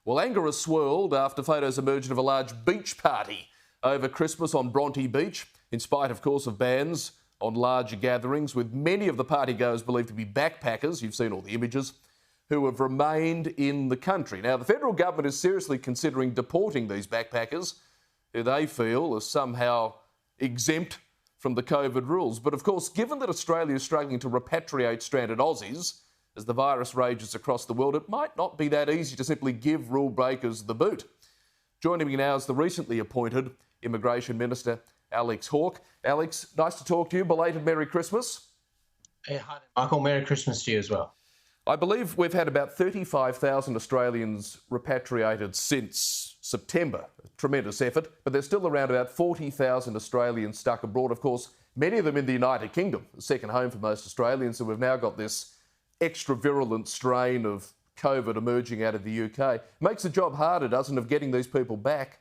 Well, anger has swirled after photos emerged of a large beach party over Christmas on Bronte Beach, in spite, of course, of bans on larger gatherings, with many of the partygoers believed to be backpackers. You've seen all the images, who have remained in the country. Now, the federal government is seriously considering deporting these backpackers, who they feel are somehow exempt from the COVID rules. But of course, given that Australia is struggling to repatriate stranded Aussies as the virus rages across the world, it might not be that easy to simply give rule breakers the boot. Joining me now is the recently appointed Immigration Minister, Alex Hawke. Alex, nice to talk to you. Belated Merry Christmas. Hey, hi, Michael. Merry Christmas to you as well. I believe we've had about 35,000 Australians repatriated since September. A tremendous effort, but there's still around about 40,000 Australians stuck abroad. Of course, many of them in the United Kingdom, the second home for most Australians, and we've now got this extra virulent strain of COVID emerging out of the UK. Makes the job harder, doesn't it, of getting these people back?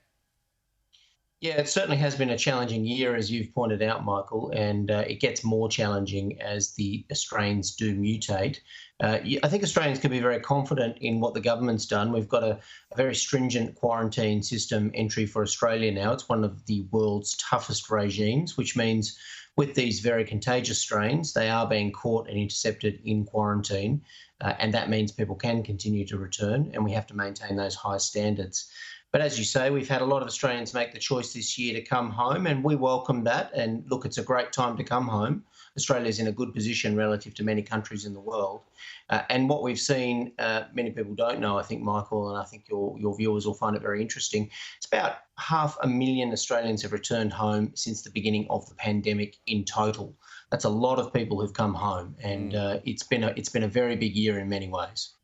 Yeah, it certainly has been a challenging year, as you've pointed out, Michael, and it gets more challenging as the strains do mutate. I think Australians can be very confident in what the government's done. We've got a very stringent quarantine system entry for Australia now. It's one of the world's toughest regimes, which means with these very contagious strains, they are being caught and intercepted in quarantine, and that means people can continue to return, and we have to maintain those high standards. But as you say, we've had a lot of Australians make the choice this year to come home, and we welcome that. And look, it's a great time to come home. Australia's in a good position relative to many countries in the world. And what we've seen, many people don't know, I think, Michael, and I think your viewers will find it very interesting. It's about 500,000 Australians have returned home since the beginning of the pandemic in total. That's a lot of people who've come home, and it's been a very big year in many ways.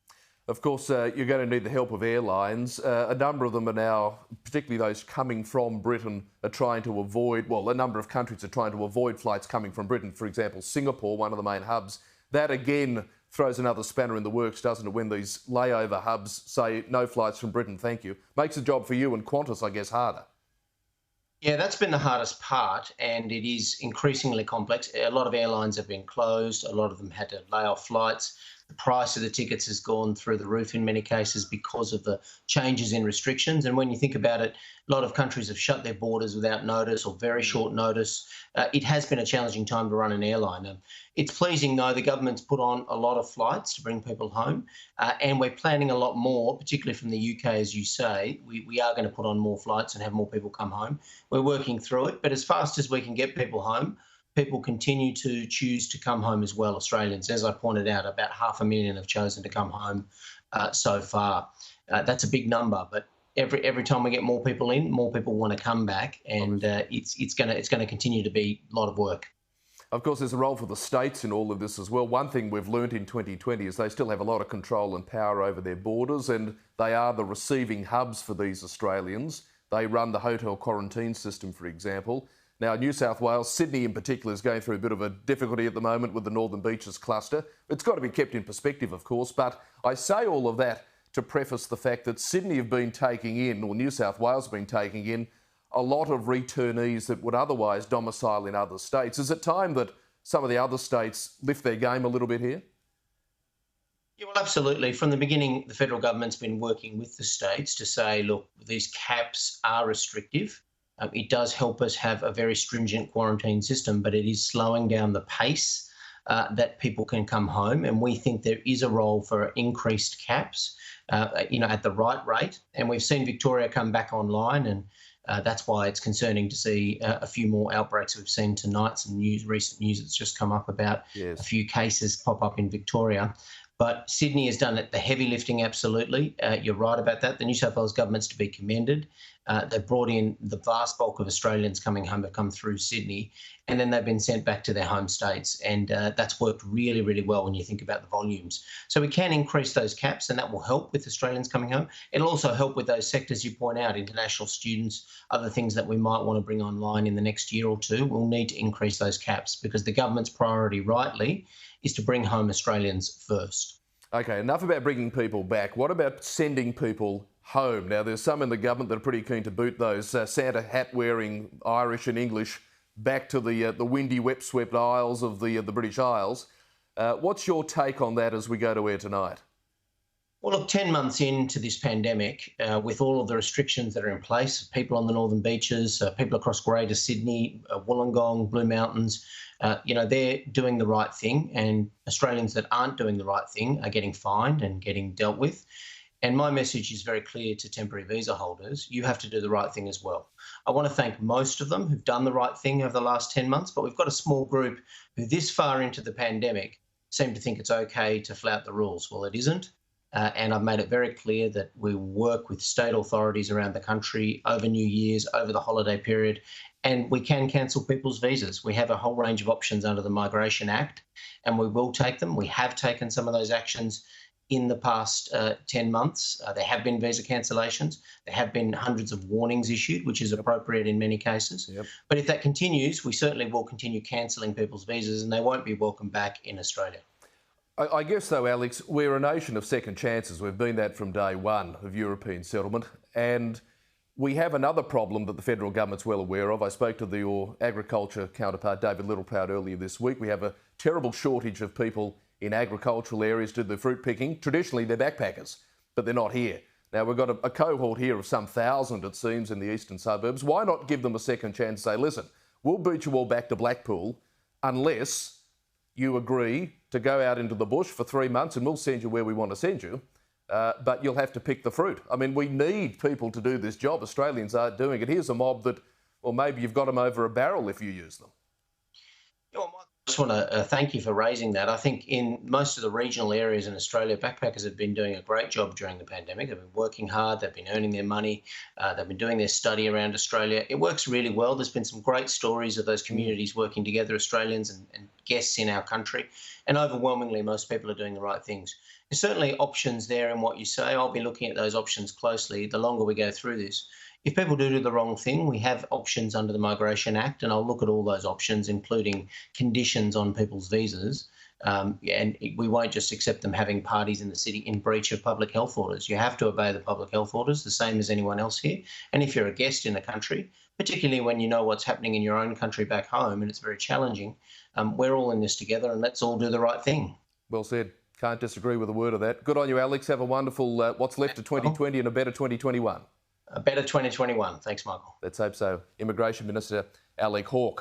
Of course, you're going to need the help of airlines. A number of them are now, particularly those coming from Britain, are trying to avoid, well, a number of countries are trying to avoid flights coming from Britain. For example, Singapore, one of the main hubs. That, again, throws another spanner in the works, doesn't it, when these layover hubs say no flights from Britain, thank you. Makes the job for you and Qantas, I guess, harder. Yeah, that's been the hardest part, and it is increasingly complex. A lot of airlines have been closed. A lot of them had to lay off flights. The price of the tickets has gone through the roof in many cases because of the changes in restrictions. And when you think about it, a lot of countries have shut their borders without notice or very short notice. It has been a challenging time to run an airline. It's pleasing, though, the government's put on a lot of flights to bring people home, and we're planning a lot more, particularly from the UK, as you say. We are going to put on more flights and have more people come home. We're working through it, but as fast as we can get people home, people continue to choose to come home as well, Australians. As I pointed out, about 500,000 have chosen to come home so far. That's a big number, but every time we get more people in, more people want to come back, and it's going to continue to be a lot of work. Of course, there's a role for the states in all of this as well. One thing we've learnt in 2020 is they still have a lot of control and power over their borders, and they are the receiving hubs for these Australians. They run the hotel quarantine system, for example. Now, New South Wales, Sydney in particular, is going through a bit of a difficulty at the moment with the Northern Beaches cluster. It's got to be kept in perspective, of course, but I say all of that to preface the fact that Sydney have been taking in, or New South Wales have been taking in, a lot of returnees that would otherwise domicile in other states. Is it time that some of the other states lift their game a little bit here? Yeah, well, absolutely. From the beginning, the federal government's been working with the states to say, look, these caps are restrictive. It does help us have a very stringent quarantine system, but it is slowing down the pace that people can come home. And we think there is a role for increased caps, at the right rate. And we've seen Victoria come back online, and that's why it's concerning to see a few more outbreaks we've seen tonight. Some recent news that's just come up about a few cases pop up in Victoria. But Sydney has done the heavy lifting, absolutely. You're right about that. The New South Wales government's to be commended. They've brought in the vast bulk of Australians coming home have come through Sydney, and then they've been sent back to their home states. And that's worked really, really well when you think about the volumes. So we can increase those caps, and that will help with Australians coming home. It'll also help with those sectors you point out, international students, other things that we might want to bring online in the next year or two. We'll need to increase those caps because the government's priority, rightly, is to bring home Australians first. Okay, enough about bringing people back. What about sending people home? Now, there's some in the government that are pretty keen to boot those Santa hat-wearing Irish and English back to the windy, wet-swept Isles of the British Isles. What's your take on that as we go to air tonight? Well, look, 10 months into this pandemic, with all of the restrictions that are in place, people on the northern beaches, people across Greater Sydney, Wollongong, Blue Mountains, they're doing the right thing, and Australians that aren't doing the right thing are getting fined and getting dealt with. And my message is very clear to temporary visa holders: you have to do the right thing as well. I want to thank most of them who've done the right thing over the last 10 months, but we've got a small group who this far into the pandemic seem to think it's okay to flout the rules. Well, it isn't. And I've made it very clear that we work with state authorities around the country over New Year's, over the holiday period, and we can cancel people's visas. We have a whole range of options under the Migration Act, and we will take them. We have taken some of those actions in the past 10 months. There have been visa cancellations. There have been hundreds of warnings issued, which is appropriate in many cases. Yep. But if that continues, we certainly will continue cancelling people's visas, and they won't be welcome back in Australia. I guess, though, Alex, we're a nation of second chances. We've been that from day one of European settlement. And we have another problem that the federal government's well aware of. I spoke to your agriculture counterpart, David Littleproud, earlier this week. We have a terrible shortage of people in agricultural areas to do the fruit picking. Traditionally, they're backpackers, but they're not here. Now, we've got a cohort here of some 1,000, it seems, in the eastern suburbs. Why not give them a second chance and say, listen, we'll boot you all back to Blackpool unless you agree to go out into the bush for 3 months and we'll send you where we want to send you, but you'll have to pick the fruit. I mean, we need people to do this job. Australians aren't doing it. Here's a mob that, well, maybe you've got them over a barrel if you use them. I just want to thank you for raising that. I think in most of the regional areas in Australia, backpackers have been doing a great job during the pandemic. They've been working hard, they've been earning their money, they've been doing their study around Australia. It works really well. There's been some great stories of those communities working together, Australians and guests in our country. And overwhelmingly, most people are doing the right things. There's certainly options there in what you say. I'll be looking at those options closely the longer we go through this. If people do the wrong thing, we have options under the Migration Act, and I'll look at all those options, including conditions on people's visas. And we won't just accept them having parties in the city in breach of public health orders. You have to obey the public health orders, the same as anyone else here. And if you're a guest in the country, particularly when you know what's happening in your own country back home, and it's very challenging, we're all in this together, and let's all do the right thing. Well said. Can't disagree with a word of that. Good on you, Alex. Have a wonderful what's left of 2020 and a better 2021. A better 2021. Thanks, Michael. Let's hope so. Immigration Minister Alex Hawke.